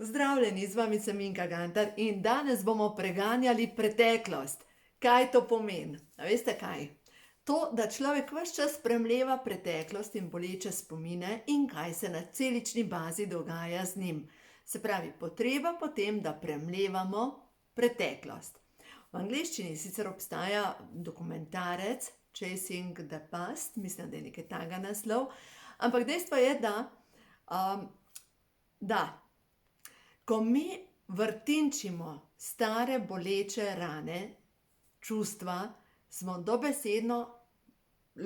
Zdravljeni, z vami sem Minka Gantar in danes bomo preganjali preteklost. Kaj to pomeni? A veste kaj? To, da človek ves čas premleva preteklost in boleče spomine in kaj se na celični bazi dogaja z njim. Se pravi, potreba po tem, da premlevamo preteklost. V angleščini sicer obstaja dokumentarec Chasing the Past, mislim, da je nekaj takega naslov, ampak dejstvo je, da ko mi vrtinčimo stare boleče rane, čustva, smo dobesedno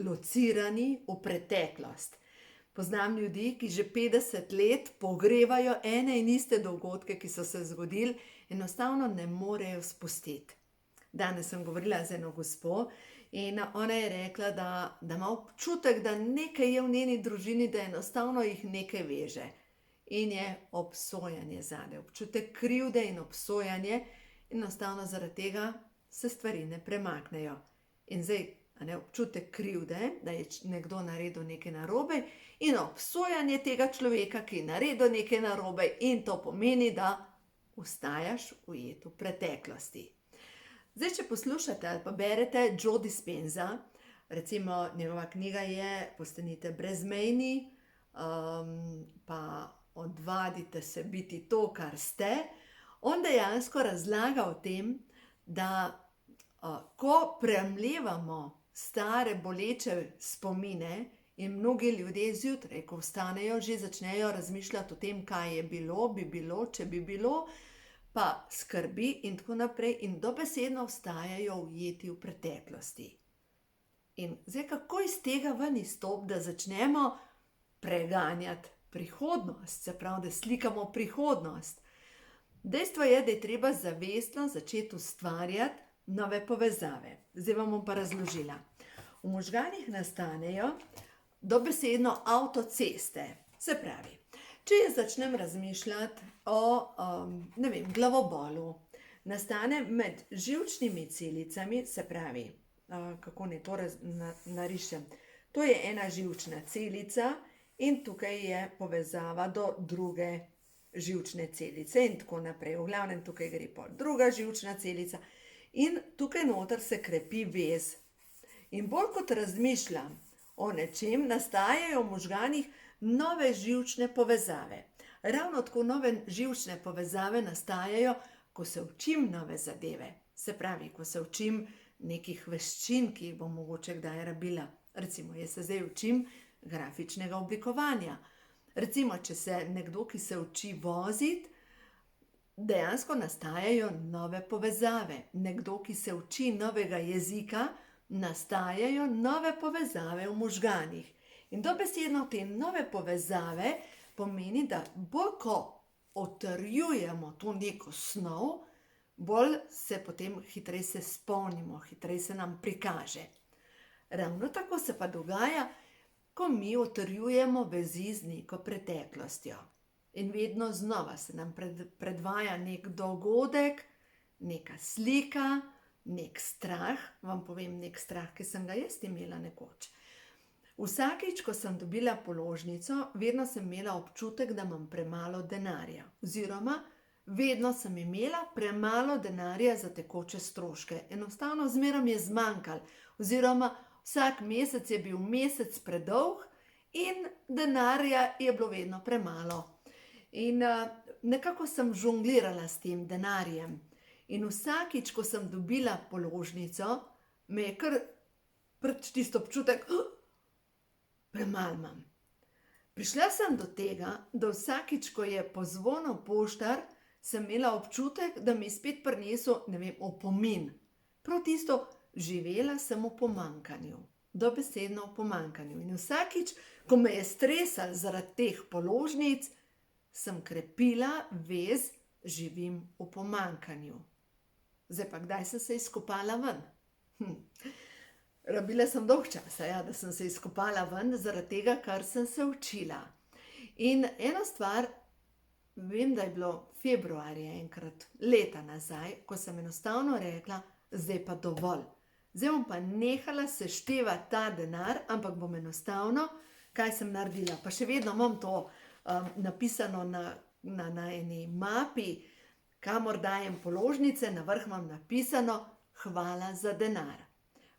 locirani v preteklost. Poznam ljudi, ki že 50 let pogrevajo ene in iste dogodke, ki so se zgodili, enostavno ne morejo spustiti. Danes sem govorila z eno gospo in ona je rekla, da ima občutek, da nekaj je v njeni družini, da enostavno jih nekaj veže. In je obsojanje zade, občutek krivde in obsojanje, enostavno zaradi tega se stvari ne premaknejo. In zdaj, občutek krivde, da je nekdo naredil nekaj narobe, in obsojanje tega človeka, ki je naredil nekaj narobe, in to pomeni, da ostajaš ujet v preteklosti. Zdaj, če poslušate ali pa berete Joe Dispenza, recimo njegova knjiga je Postanite brezmejni, pa odvadite se biti to, kar ste, on dejansko razlaga o tem, da ko premlevamo stare boleče spomine in mnogi ljudje zjutraj, ko vstanejo, že začnejo razmišljati o tem, kaj je bilo, bi bilo, če bi bilo, pa skrbi in tako naprej in dobesedno ostajajo ujeti v preteklosti. In zdaj, kako iz tega ven izstopiti, da začnemo preganjati prihodnost, se pravi, da slikamo prihodnost. Dejstvo je, da je treba zavestno začeti ustvarjati nove povezave. Zdaj vam bom pa razložila. V možganih nastanejo dobesedno avtoceste. Se pravi, če jaz začnem razmišljati o, glavobolu, nastane med živčnimi celicami, se pravi, kako naj to narišem. To je ena živčna celica in tukaj je povezava do druge živčne celice in tako naprej. V glavnem tukaj gre pa druga živčna celica in tukaj noter se krepi vez. In bolj kot razmišljam o nečem, nastajajo v možganih nove živčne povezave. Ravno tako nove živčne povezave nastajajo, ko se učim nove zadeve. Se pravi, ko se učim nekih veščin, ki jih bom mogoče kdaj rabila. Recimo, jaz se zdaj učim grafičnega oblikovanja. Recimo, če se nekdo, ki se uči voziti, dejansko nastajajo nove povezave. Nekdo, ki se uči novega jezika, nastajajo nove povezave v možganih. In dobesedno te nove povezave pomeni, da bolj ko utrjujemo to neko snov, bolj se potem hitreje se spomnimo, hitreje se nam prikaže. Ravno tako se pa dogaja, ko mi utrjujemo vezi z neko preteklostjo. In vedno znova se nam predvaja nek dogodek, neka slika, nek strah, vam povem nek strah, ki sem ga jaz imela nekoč. Vsakič, ko sem dobila položnico, vedno sem imela občutek, da imam premalo denarja. Oziroma, vedno sem imela premalo denarja za tekoče stroške. Enostavno zmeraj mi je zmanjkalo. Oziroma, vsak mesec je bil mesec predolg in denarja je bilo vedno premalo. In nekako sem žonglirala s tem denarjem. In vsakič, ko sem dobila položnico, me je kar tisto občutek, premalo imam. Prišla sem do tega, da vsakič, ko je pozvonil poštar, sem imela občutek, da mi je spet prinesel, opomin. Prav tisto, živela sem v pomanjkanju. Dobesedno v pomanjkanju. In vsakič, ko me je stresalo zaradi teh položnic, sem krepila vez, živim v pomanjkanju. Zdaj pa, kdaj sem se izkopala ven? Rabila sem dolg časa, da sem se izkopala ven, zaradi tega, kar sem se učila. In ena stvar, vem, da je bilo februarja enkrat, leta nazaj, ko sem enostavno rekla, zdaj pa dovolj. Zdaj bom pa nehala seštevati ta denar, ampak bom enostavno, kaj sem naredila. Pa še vedno imam to napisano na eni mapi, kamor dajem položnice, na vrh imam napisano hvala za denar.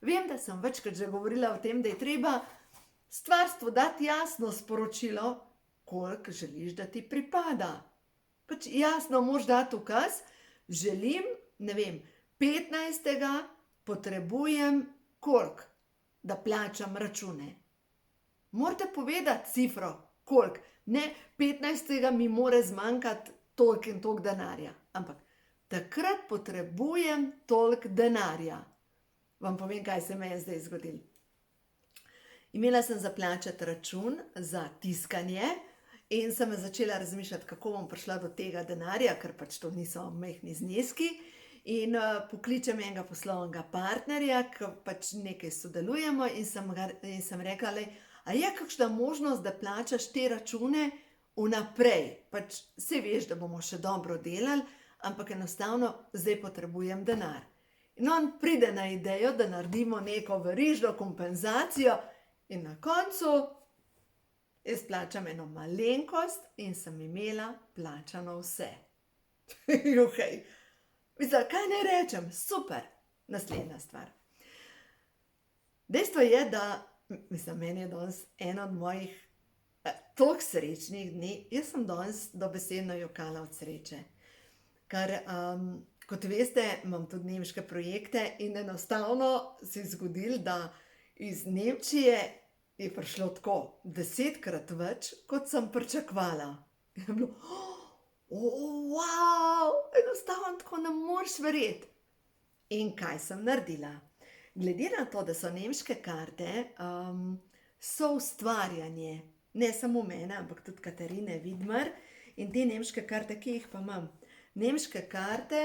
Vem, da sem večkrat že govorila o tem, da je treba stvarstvu dati jasno sporočilo, koliko želiš, da ti pripada. Pač jasno moraš dati ukaz, želim, 15. potrebujem koliko, da plačam račune. Morate povedati cifro, koliko. Ne, 15. mi mora zmanjkati toliko in toliko denarja. Ampak takrat potrebujem toliko denarja. Vam povem, kaj se me je zdaj zgodilo. Imela sem za plačati račun za tiskanje in sem začela razmišljati, kako bom prišla do tega denarja, ker pač to niso majhni zneski. In pokličem enega poslovnega partnerja, ki pač nekaj sodelujemo in sem rekla, a je kakšna možnost, da plačaš te račune vnaprej? Pač saj veš, da bomo še dobro delali, ampak enostavno zdaj potrebujem denar. In on pride na idejo, da naredimo neko verižno kompenzacijo in na koncu jaz plačam eno malenkost in sem imela plačano vse. Juhej. Mislim, kaj ne rečem? Super. Naslednja stvar. Dejstvo je, da, meni je danes eno od mojih toliko srečnih dni. Jaz sem danes dobesedno jokala od sreče. Ker, kot veste, imam tudi nemške projekte in enostavno se je zgodilo, da iz Nemčije je prišlo tako 10-krat več, kot sem pričakovala. Je bilo, wow, enostavno tako ne moreš verjeti. In kaj sem naredila? Glede na to, da so nemške karte soustvarjanje, ne samo mene, ampak tudi Katarine Vidmar in te nemške karte, ki jih pa imam. Nemške karte,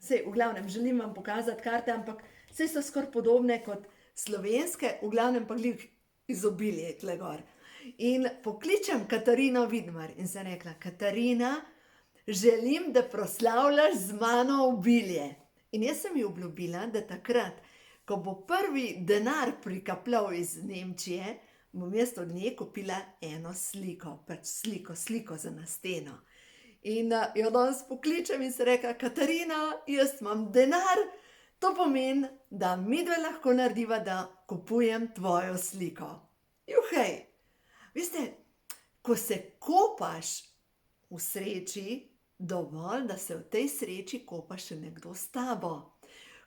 saj v glavnem želim vam pokazati karte, ampak saj so skoraj podobne kot slovenske, v glavnem pa glih izobilje tle gor. In pokličem Katarino Vidmar in sem rekla, Katarina, želim, da proslavljaš z mano obilje. In jaz sem ji obljubila, da takrat, ko bo prvi denar prikapljal iz Nemčije, bom jaz od nje kupila eno sliko, pač sliko za na steno. In jo danes pokličem in se rekla, Katarina, jaz imam denar, to pomeni, da midve lahko narediva, da kupujem tvojo sliko. Juhej! Veste, ko se kopaš v sreči, dovolj, da se v tej sreči kopa še nekdo s tabo.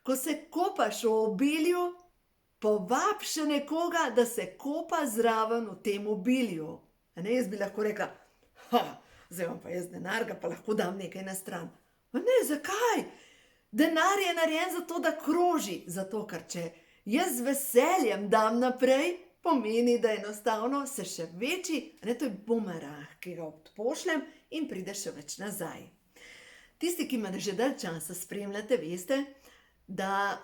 Ko se kopaš v obilju, povab še nekoga, da se kopa zraven v tem obilju. Jaz bi lahko rekla, zdaj imam pa jaz denar, ga pa lahko dam nekaj na stran. Ne, zakaj? Denar je narejen zato, da kroži. Zato, ker če jaz z veseljem dam naprej, pomeni, da enostavno se še večji, to je bumerang, ki ga odpošljem in pride še več nazaj. Tisti, ki me že dalj časa spremljate, veste, da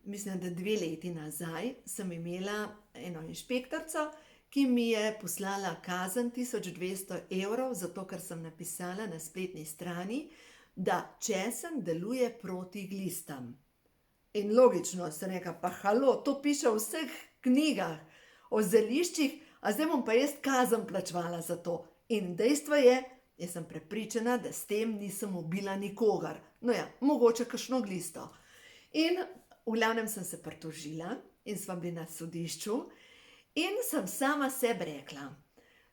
mislim, da 2 leti nazaj sem imela eno inšpektorico, ki mi je poslala kazen 1200 evrov, zato ker sem napisala na spletni strani, da česen deluje proti glistam. In logično sem rekla, pa halo, to piše v vseh knjigah o zeliščih, a zdaj bom pa jaz kazen plačevala za to. In dejstvo je, jaz sem prepričana, da s tem nisem ubila nikogar. Mogoče kakšno glisto. In v glavnem sem se pritožila in sva bili na sodišču in sem sama sebi rekla,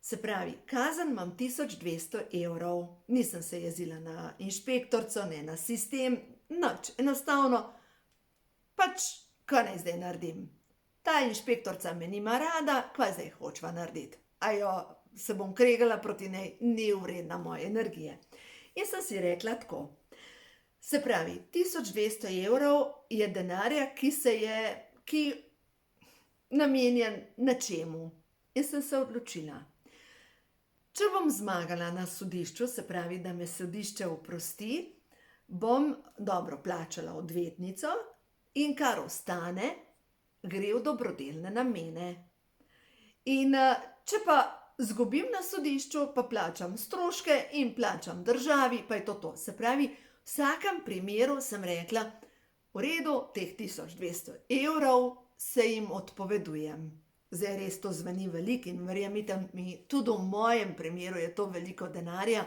se pravi, kazen imam 1200 evrov, nisem se jezila na inšpektorico, ne na sistem, nič, enostavno, pač, kaj naj zdaj naredim? Ta inšpektorica me nima rada, kaj zdaj hočeva narediti? Se bom kregala proti njej, ni vredna moje energije. In sem si rekla tako, se pravi, 1200 evrov je denarja, ki namenjen nečemu. In sem se odločila, če bom zmagala na sodišču, se pravi, da me sodišče oprosti, bom dobro plačala odvetnico in kar ostane, gre v dobrodelne namene. In če pa zgubim na sodišču, pa plačam stroške in plačam državi, pa je to. Se pravi, v vsakem primeru sem rekla, v redu, teh 1200 evrov se jim odpovedujem. Zdaj res to zveni veliko in verjemite mi, tudi v mojem primeru je to veliko denarja.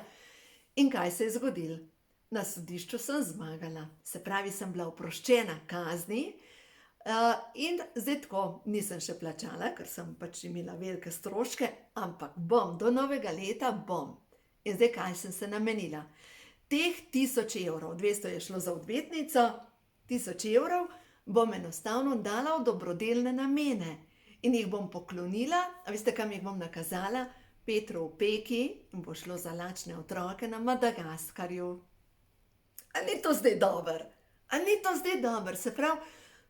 In kaj se je zgodilo? Na sodišču sem zmagala, se pravi, sem bila oproščena kazni, in zdaj tako nisem še plačala, ker sem pač imela velike stroške, ampak bom, do novega leta bom. In zdaj kaj sem se namenila? Teh 1000 evrov, 200 je šlo za odvetnico, 1000 evrov bom enostavno dala v dobrodelne namene in jih bom poklonila, a veste, kam jih bom nakazala? Petru v Peki in bo šlo za lačne otroke na Madagaskarju. A ni to zdaj dobro? A ni to zdaj dobro? Se pravi,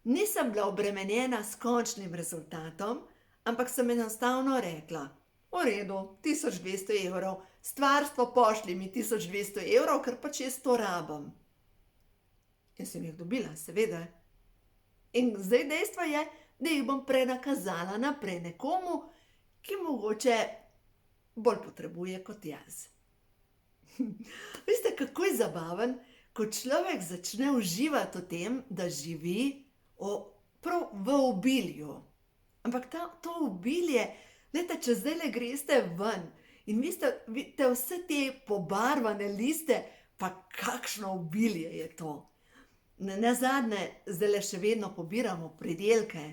nisem bila obremenjena s končnim rezultatom, ampak sem enostavno rekla, v redu, 1200 evrov, stvarstvo pošlji mi 1200 evrov, ker pač jaz to rabim. In sem jih dobila, seveda. In zdaj dejstvo je, da jih bom prenakazala naprej nekomu, ki mogoče bolj potrebuje kot jaz. Veste, kako je zabaven, ko človek začne uživati v tem, da živi prav v obilju. Ampak to obilje, glejte, če zdajle greste ven in vidite vse te pobarvane liste, pa kakšno obilje je to. Nazadnje, zdajle še vedno pobiramo pridelke,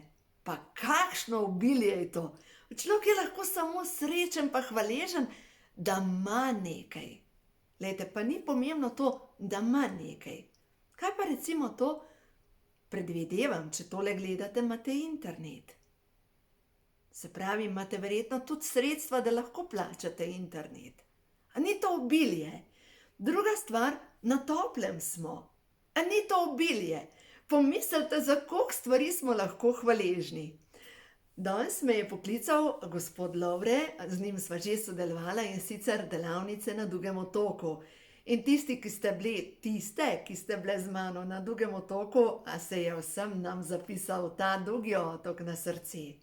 pa kakšno obilje je to. Človek je lahko samo srečen pa hvaležen, da ima nekaj. Glejte, pa ni pomembno to, da ima nekaj. Kaj pa recimo to, predvidevam, če tole gledate, imate internet. Se pravi, imate verjetno tudi sredstva, da lahko plačate internet. A ni to obilje? Druga stvar, na toplem smo. A ni to obilje? Pomislite, za koliko stvari smo lahko hvaležni. Danes me je poklical gospod Lovre, z njim sva že sodelovala, in sicer delavnice na Dugem otoku. In tiste, ki ste bile z mano na Dugem otoku, a se je vsem nam zapisal ta Dugi otok na srce.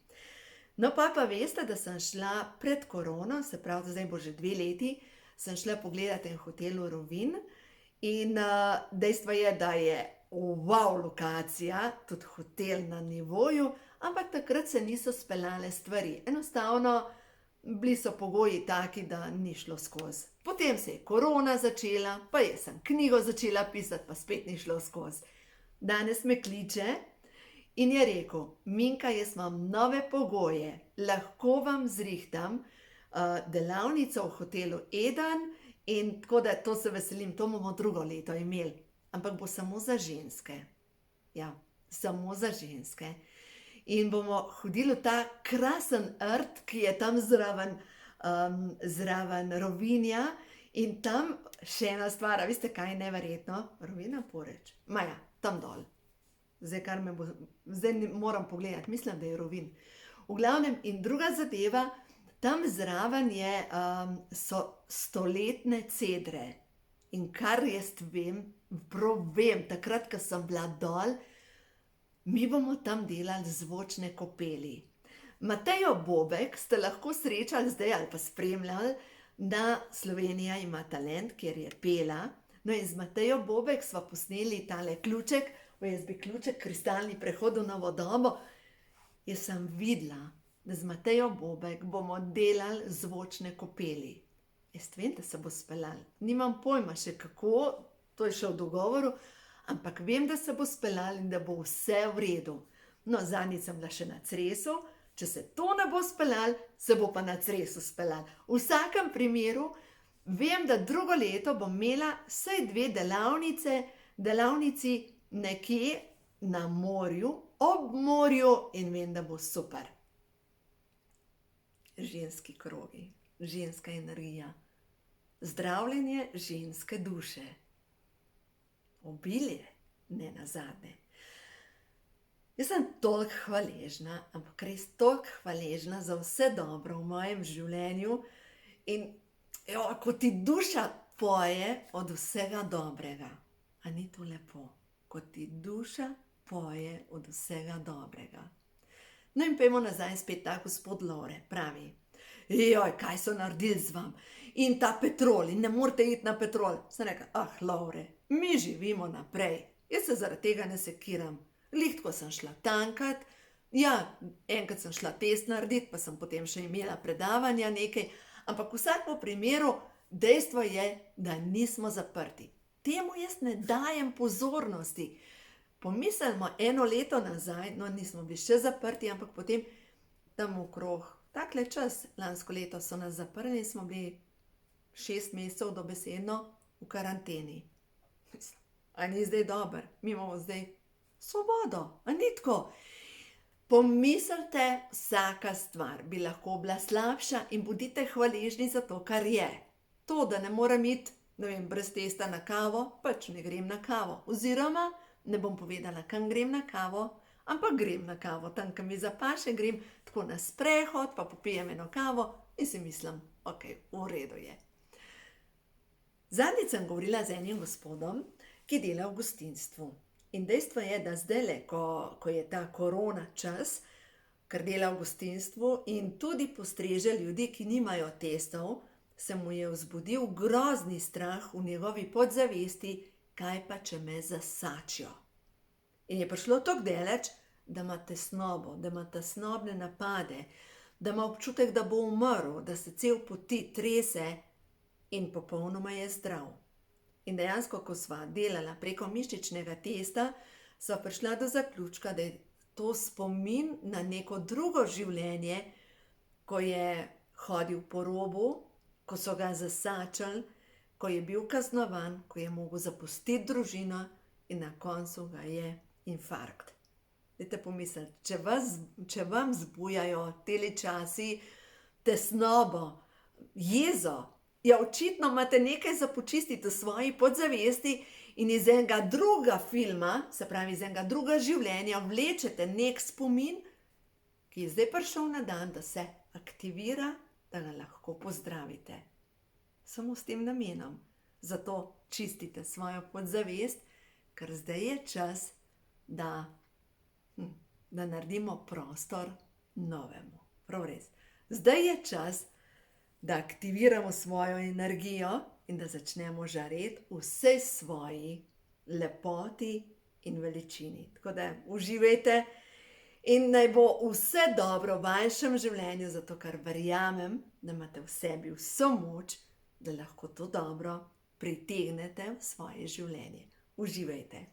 No pa veste, da sem šla pred korono, se pravi, zdaj bo že 2 leti, sem šla pogledati en hotel v Rovinj in dejstvo je, da je wow lokacija, tudi hotel na nivoju, ampak takrat se niso speljale stvari. Enostavno, bili so pogoji taki, da ni šlo skozi. Potem se je korona začela, pa jaz sem knjigo začela pisati, pa spet ni šlo skozi. Danes me kliče in je rekel, Minka, jaz imam nove pogoje, lahko vam zrihtam delavnico v hotelu Eden in tako da to se veselim, to bomo drugo leto imeli. Ampak bo samo za ženske. Ja, samo za ženske. In bomo hodili v ta krasen rt, ki je tam zraven Rovinja. In tam še ena stvar, a veste kaj je neverjetno? Rovinja Poreč. Maja, tam dol. Zdaj moram pogledati, mislim, da je Rovinj. V glavnem, in druga zadeva, tam zraven so stoletne cedre. In kar jaz vem, takrat, ko sem bila dol, mi bomo tam delali zvočne kopeli. Matejo Bobek ste lahko srečali zdaj ali pa spremljali, da Slovenija ima talent, kjer je pela. No in z Matejo Bobek sva posneli tale ključek, ključek, kristalni prehod v novo dobo. Jaz sem videla, da z Matejo Bobek bomo delali zvočne kopeli. Jaz vem, da se bo speljal. Nimam pojma še kako, to je še v dogovoru, ampak vem, da se bo speljal in da bo vse v redu. No, zadnjič sem bila še na Cresu, če se to ne bo speljal, se bo pa na Cresu speljal. V vsakem primeru vem, da drugo leto bom imela vsaj 2 delavnici nekje na morju, ob morju in vem, da bo super. Ženski krogi, ženska energija, zdravljenje ženske duše. Obilje, ne nazadnje. Jaz sem toliko hvaležna, ampak res toliko hvaležna za vse dobro v mojem življenju in ko ti duša poje od vsega dobrega. A ni to lepo? Ko ti duša poje od vsega dobrega. No in pojmo nazaj spet ta gospod Lovre, pravi, joj, kaj so naredili z vam? In ta Petrol, in ne morete iti na Petrol. Sem rekla, Lovre, mi živimo naprej. Jaz se zaradi tega ne sekiram. Glih tako sem šla tankat, Ja, enkrat sem šla test narediti, pa sem potem še imela predavanja nekaj, ampak v vsakem primeru dejstvo je, da nismo zaprti. Temu jaz ne dajem pozornosti. Pomislimo 1 leto nazaj, no nismo bili še zaprti, ampak potem tam okrog, takle čas, lansko leto so nas zaprli in smo bili 6 mesecev dobesedno v karanteni. Mislim, a ni zdaj dober? Mi imamo zdaj svobodo, a ni tako? Pomislite, vsaka stvar bi lahko bila slabša in bodite hvaležni za to, kar je. To, da ne morem iti, ne vem, brez testa na kavo, pač ne grem na kavo. Oziroma, ne bom povedala, kam grem na kavo, ampak grem na kavo. Tam, kam mi zapaše, grem tako na sprehod, pa popijem eno kavo in si mislim, ok, v redu je. Zadnjič sem govorila z enim gospodom, ki dela v gostinstvu. In dejstvo je, da zdajle, ko je ta korona čas, ker dela v gostinstvu in tudi postreže ljudi, ki nimajo testov, se mu je vzbudil grozni strah v njegovi podzavesti, kaj pa, če me zasačijo. In je prišlo tako daleč, da ima tesnobo, da ima tesnobne napade, da ima občutek, da bo umrl, da se cel poti trese in popolnoma je zdrav. In dejansko, ko sva delala preko mišičnega testa, sva prišla do zaključka, da je to spomin na neko drugo življenje, ko je hodil po robu, ko so ga zasačili, ko je bil kaznovan, ko je mogel zapustiti družino in na koncu ga je infarkt. Dajte pomisliti, če vam zbujajo teli časi tesnobo, jezo, ja, očitno imate nekaj za počistiti v svoji podzavesti in iz enega druga filma, se pravi iz enega druga življenja, vlečete nek spomin, ki je zdaj prišel na dan, da se aktivira, da ga lahko pozdravite. Samo s tem namenom. Zato čistite svojo podzavest, ker zdaj je čas, da naredimo prostor novemu. Prav res. Zdaj je čas, da aktiviramo svojo energijo in da začnemo žareti v vsej svoji lepoti in veličini. Tako da uživajte in naj bo vse dobro v vašem življenju, zato ker verjamem, da imate v sebi vso moč, da lahko to dobro pritegnete v svoje življenje. Uživajte.